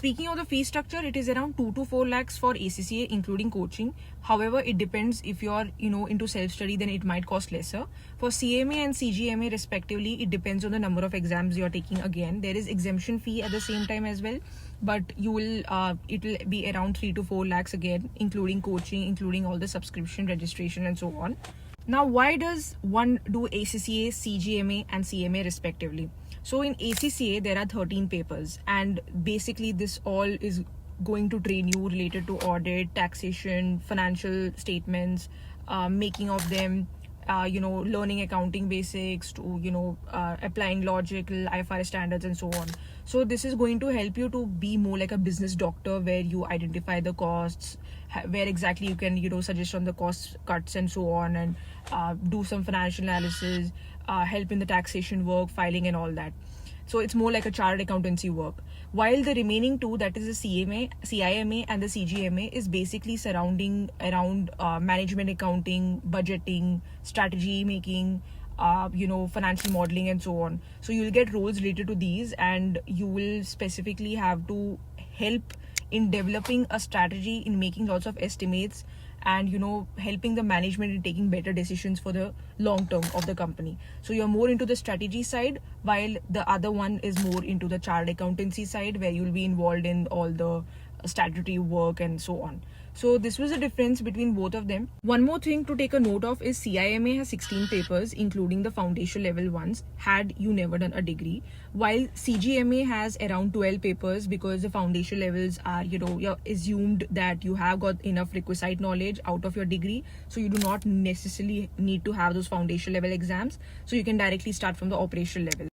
speaking of the fee structure, it is around 2 to 4 lakhs for ACCA, including coaching. However, it depends. If you're, into self-study, then it might cost lesser. For CMA and CGMA respectively, it depends on the number of exams you're taking. Again, there is exemption fee at the same time as well, but you will, it will be around 3 to 4 lakhs again, including coaching, including all the subscription, registration, and so on. Now, why does one do ACCA, CGMA, and CMA respectively? So in ACCA, there are 13 papers, and basically this all is going to train you related to audit, taxation, financial statements, making of them, learning accounting basics to, applying logical IFRS standards and so on. So this is going to help you to be more like a business doctor, where you identify the costs, where exactly you can, suggest on the cost cuts and so on, and do some financial analysis, help in the taxation work, filing and all that. So it's more like a chartered accountancy work. While the remaining two, that is the CIMA and the CGMA, is basically surrounding around management accounting, budgeting, strategy making, financial modeling and so on. So you'll get roles related to these, and you will specifically have to help in developing a strategy, in making lots of estimates, and helping the management in taking better decisions for the long term of the company. So you're more into the strategy side, while the other one is more into the chartered accountancy side, where you'll be involved in all the statutory work and so on. So this was the difference between both of them. One more thing to take a note of is CIMA has 16 papers, including the foundation level ones, had you never done a degree, while CGMA has around 12 papers, because the foundation levels are, you're assumed that you have got enough requisite knowledge out of your degree, so you do not necessarily need to have those foundation level exams, so you can directly start from the operational level.